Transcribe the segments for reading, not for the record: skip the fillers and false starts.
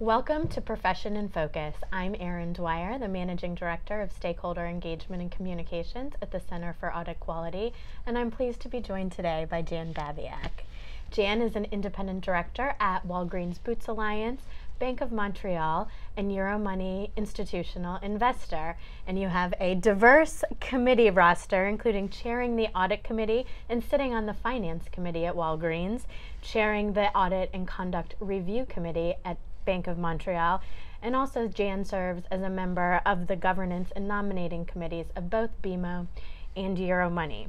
Welcome to Profession in Focus. I'm Erin Dwyer, the Managing Director of Stakeholder Engagement and Communications at the Center for Audit Quality, and I'm pleased to be joined today by Jan Babiak. Jan is an independent director at Walgreens Boots Alliance, Bank of Montreal, and Euromoney Institutional Investor. And you have a diverse committee roster, including chairing the Audit Committee and sitting on the Finance Committee at Walgreens, chairing the Audit and Conduct Review Committee at Bank of Montreal, and also Jan serves as a member of the governance and nominating committees of both BMO and Euromoney.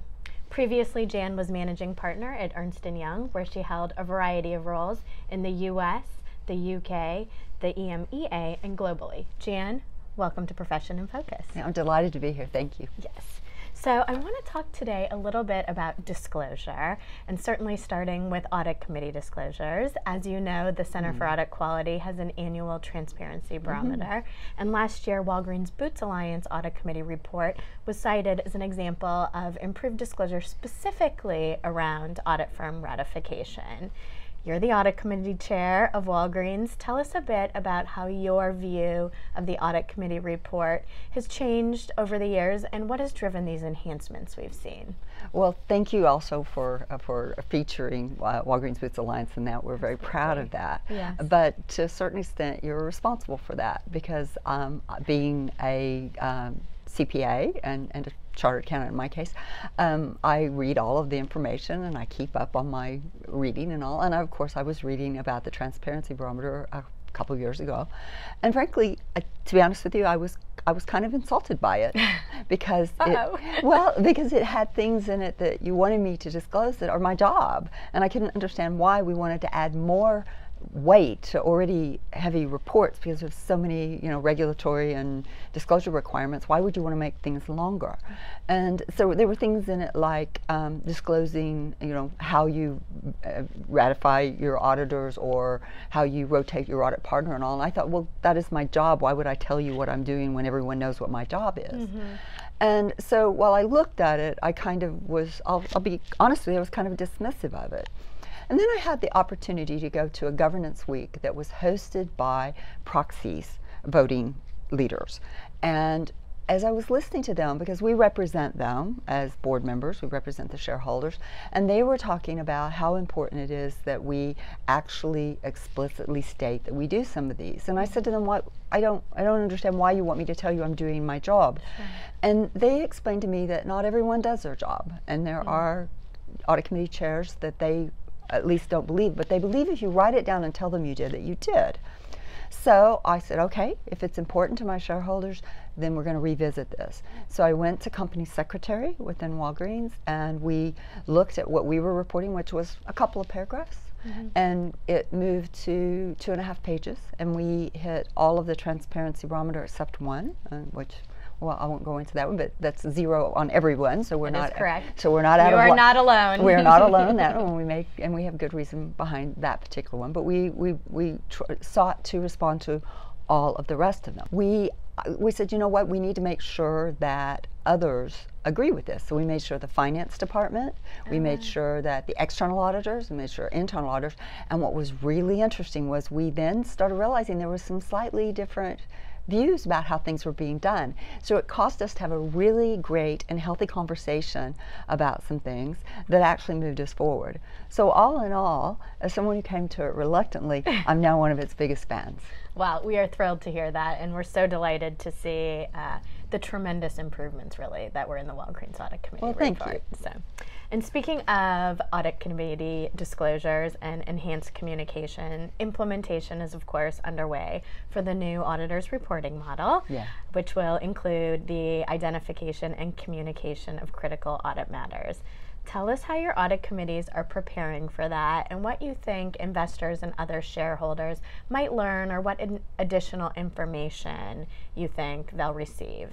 Previously, Jan was managing partner at Ernst & Young, where she held a variety of roles in the US, the UK, the EMEA, and globally. Jan, welcome to Profession in Focus. I'm delighted to be here. Thank you. Yes. So I want to talk today a little bit about disclosure, and certainly starting with audit committee disclosures. As you know, the Center for Audit Quality has an annual transparency barometer, and last year Walgreens Boots Alliance Audit Committee report was cited as an example of improved disclosure specifically around audit firm ratification. You're the audit committee chair of Walgreens. Tell us a bit about how your view of the audit committee report has changed over the years and what has driven these enhancements we've seen. Well, thank you also for featuring Walgreens Boots Alliance in that. We're very proud of that. Yes. But to a certain extent, you're responsible for that because being a CPA and a chartered accountant in my case, I read all of the information and I keep up on my reading and all. And of course, I was reading about the transparency barometer a couple of years ago, and frankly, to be honest with you, I was kind of insulted by it because because it had things in it that you wanted me to disclose that are my job, and I couldn't understand why we wanted to add more weight to already heavy reports because of so many, regulatory and disclosure requirements. Why would you want to make things longer? And so there were things in it like disclosing, how you ratify your auditors or how you rotate your audit partner and all. And I thought, well, that is my job. Why would I tell you what I'm doing when everyone knows what my job is? And so while I looked at it, I kind of was, I'll be honest with you, I was kind of dismissive of it. And then I had the opportunity to go to a governance week that was hosted by proxies, voting leaders. And as I was listening to them, because we represent them as board members, we represent the shareholders, and they were talking about how important it is that we actually explicitly state that we do some of these. And I said to them, I don't understand why you want me to tell you I'm doing my job. Sure. And they explained to me that not everyone does their job, and there are audit committee chairs that they at least don't believe, but they believe if you write it down and tell them you did, that you did. So I said, okay, if it's important to my shareholders, then we're going to revisit this. So I went to company secretary within Walgreens, and we looked at what we were reporting, which was a couple of paragraphs, and it moved to 2.5 pages, and we hit all of the transparency barometer except one, which, well, I won't go into that one, but that's 0 on everyone, so we're not correct. So we're not out of You are not alone. We're not alone. That one and we have good reason behind that particular one. But we sought to respond to all of the rest of them. We said, you know what, we need to make sure that others agree with this. So we made sure the finance department, we made sure that the external auditors, we made sure internal auditors. And what was really interesting was we then started realizing there was some slightly different views about how things were being done. So it caused us to have a really great and healthy conversation about some things that actually moved us forward. So all in all, as someone who came to it reluctantly, I'm now one of its biggest fans. Well, we are thrilled to hear that, and we're so delighted to see the tremendous improvements, really, that were in the Walgreens Audit Committee report. Thank you. So, and speaking of audit committee disclosures and enhanced communication, implementation is, of course, underway for the new auditor's reporting model, which will include the identification and communication of critical audit matters. Tell us how your audit committees are preparing for that and what you think investors and other shareholders might learn, or what additional information you think they'll receive.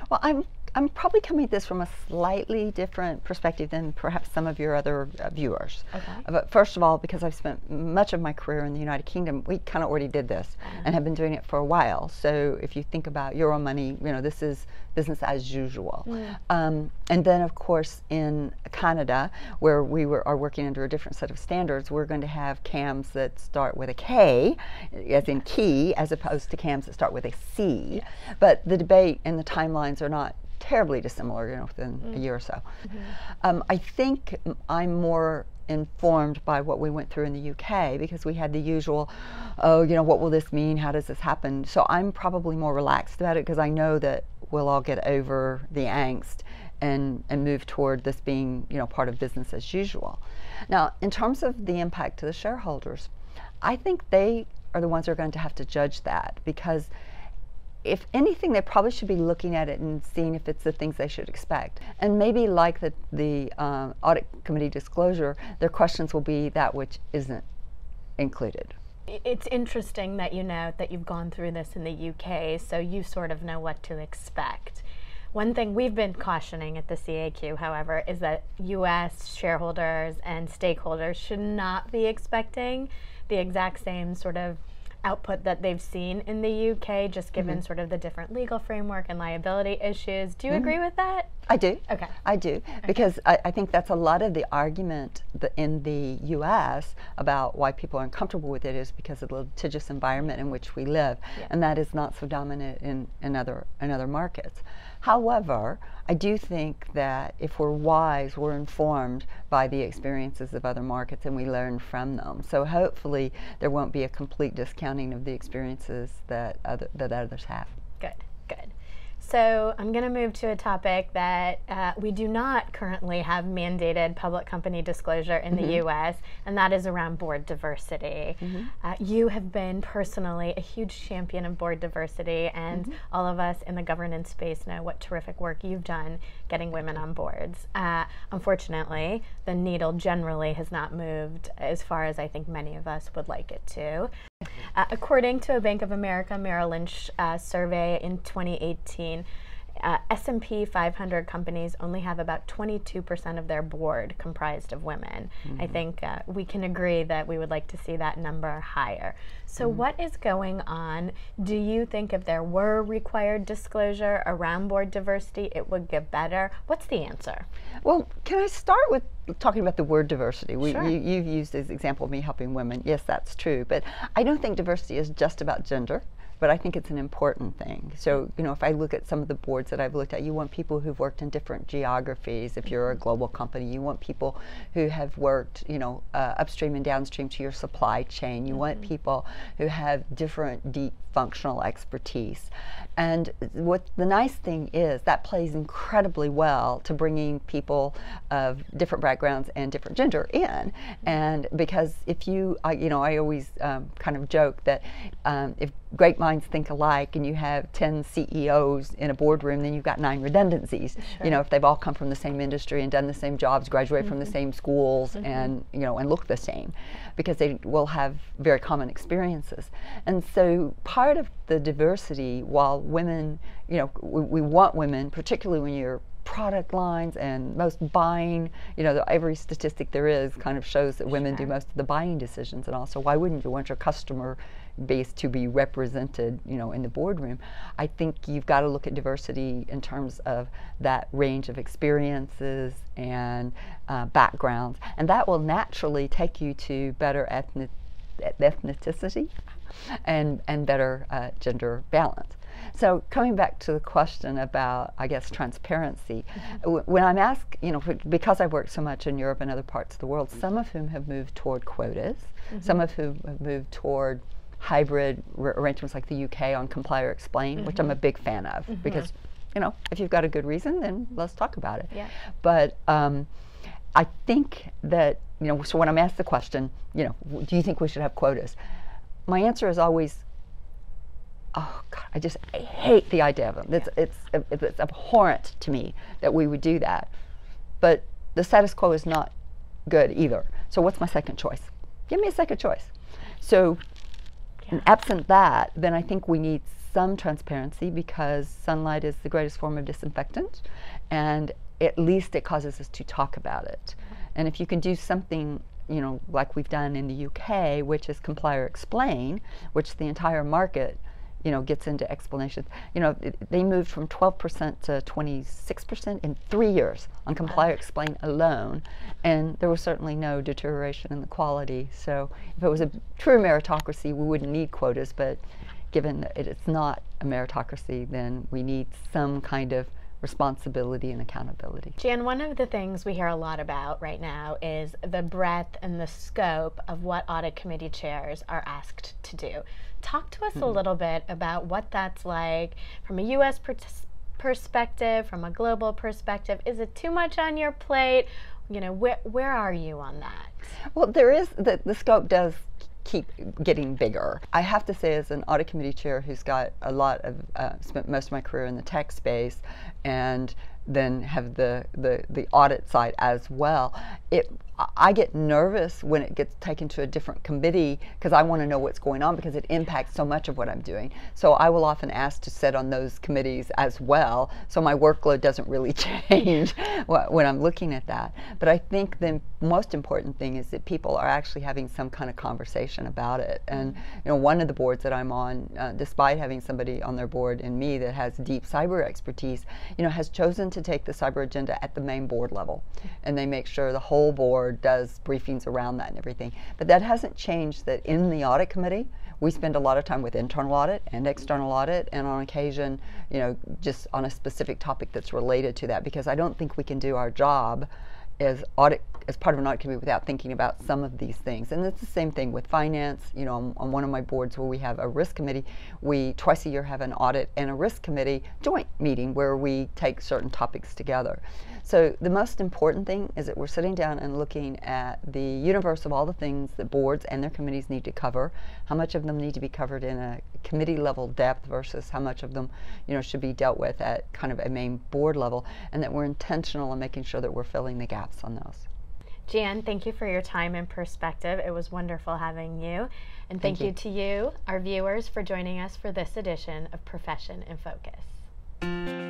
Well, I'm probably coming at this from a slightly different perspective than perhaps some of your other viewers. Okay. But first of all, because I've spent much of my career in the United Kingdom, we kind of already did this and have been doing it for a while. So if you think about Euromoney, this is business as usual. And then, of course, in Canada, where we are working under a different set of standards, we're going to have CAMs that start with a K, as in key, as opposed to CAMs that start with a C. But the debate and the timelines are not terribly dissimilar, within a year or so. I think I'm more informed by what we went through in the UK, because we had the usual, what will this mean? How does this happen? So I'm probably more relaxed about it, because I know that we'll all get over the angst and move toward this being, part of business as usual. Now, in terms of the impact to the shareholders, I think they are the ones who are going to have to judge that, because if anything, they probably should be looking at it and seeing if it's the things they should expect. And maybe like the audit committee disclosure, their questions will be that which isn't included. It's interesting that you note that you've gone through this in the UK, so you sort of know what to expect. One thing we've been cautioning at the CAQ, however, is that U.S. shareholders and stakeholders should not be expecting the exact same sort of output that they've seen in the UK, just given sort of the different legal framework and liability issues. Do you agree with that? I do. Okay. I do, because I think that's a lot of the argument in the U.S. about why people are uncomfortable with it, is because of the litigious environment in which we live, and that is not so dominant in other markets. However, I do think that if we're wise, we're informed by the experiences of other markets, and we learn from them. So hopefully there won't be a complete discounting of the experiences that others have. Good, good. So I'm going to move to a topic that we do not currently have mandated public company disclosure in the U.S., and that is around board diversity. You have been personally a huge champion of board diversity, and all of us in the governance space know what terrific work you've done getting women on boards. Unfortunately, the needle generally has not moved as far as I think many of us would like it to. According to a Bank of America Merrill Lynch survey in 2018, S&P 500 companies only have about 22% of their board comprised of women. I think we can agree that we would like to see that number higher. So what is going on? Do you think if there were required disclosure around board diversity, it would get better? What's the answer? Well, can I start with talking about the word diversity? Sure. You've used as an example of me helping women. Yes, that's true. But I don't think diversity is just about gender, but I think it's an important thing. So, if I look at some of the boards that I've looked at, you want people who've worked in different geographies. If you're a global company, you want people who have worked, upstream and downstream to your supply chain. You want people who have different deep functional expertise. And what the nice thing is, that plays incredibly well to bringing people of different backgrounds and different gender in. And because if I always kind of joke that if great minds think alike and you have 10 CEOs in a boardroom, then you've got 9 redundancies. Sure. If they've all come from the same industry and done the same jobs, graduated from the same schools, and and look the same, because they will have very common experiences. And so part of the diversity, while women, we want women, particularly when you're product lines and most buying, every statistic there is kind of shows that women do most of the buying decisions, and also why wouldn't you want your customer base to be represented, in the boardroom? I think you've got to look at diversity in terms of that range of experiences and backgrounds, and that will naturally take you to better ethnicity and better gender balance. So coming back to the question about, I guess, transparency, when I'm asked, because I've worked so much in Europe and other parts of the world, some of whom have moved toward quotas, some of whom have moved toward hybrid arrangements like the UK on comply or explain, which I'm a big fan of, because, if you've got a good reason, then let's talk about it. Yeah. But I think that, so when I'm asked the question, do you think we should have quotas? My answer is always, oh God, I hate the idea of them. It's abhorrent to me that we would do that. But the status quo is not good either. So what's my second choice? Give me a second choice. So absent that, then I think we need some transparency because sunlight is the greatest form of disinfectant, and at least it causes us to talk about it. And if you can do something, you know, like we've done in the UK, which is comply or explain, which the entire market, you know, gets into explanations. You know, they moved from 12% to 26% in 3 years on comply or explain alone, and there was certainly no deterioration in the quality. So if it was a true meritocracy, we wouldn't need quotas, but given that it's not a meritocracy, then we need some kind of responsibility and accountability. Jan, one of the things we hear a lot about right now is the breadth and the scope of what audit committee chairs are asked to do. Talk to us a little bit about what that's like from a U.S. perspective, from a global perspective. Is it too much on your plate? You know, where are you on that? Well, there is, the scope does keep getting bigger. I have to say, as an audit committee chair who's got a lot of, spent most of my career in the tech space and then have the audit side as well, I get nervous when it gets taken to a different committee because I want to know what's going on because it impacts so much of what I'm doing. So I will often ask to sit on those committees as well, so my workload doesn't really change when I'm looking at that. But I think the most important thing is that people are actually having some kind of conversation about it. And you know, one of the boards that I'm on, despite having somebody on their board in me that has deep cyber expertise, you know, has chosen to take the cyber agenda at the main board level, and they make sure the whole board does briefings around that and everything. But that hasn't changed that in the audit committee, we spend a lot of time with internal audit and external audit, and on occasion, you know, just on a specific topic that's related to that, because I don't think we can do our job as part of an audit committee without thinking about some of these things. And it's the same thing with finance. You know, on one of my boards where we have a risk committee, we twice a year have an audit and a risk committee joint meeting where we take certain topics together. So the most important thing is that we're sitting down and looking at the universe of all the things that boards and their committees need to cover, how much of them need to be covered in a committee level depth versus how much of them, you know, should be dealt with at kind of a main board level, and that we're intentional in making sure that we're filling the gaps on those. Jan, thank you for your time and perspective. It was wonderful having you. And thank you to you, our viewers, for joining us for this edition of Profession in Focus.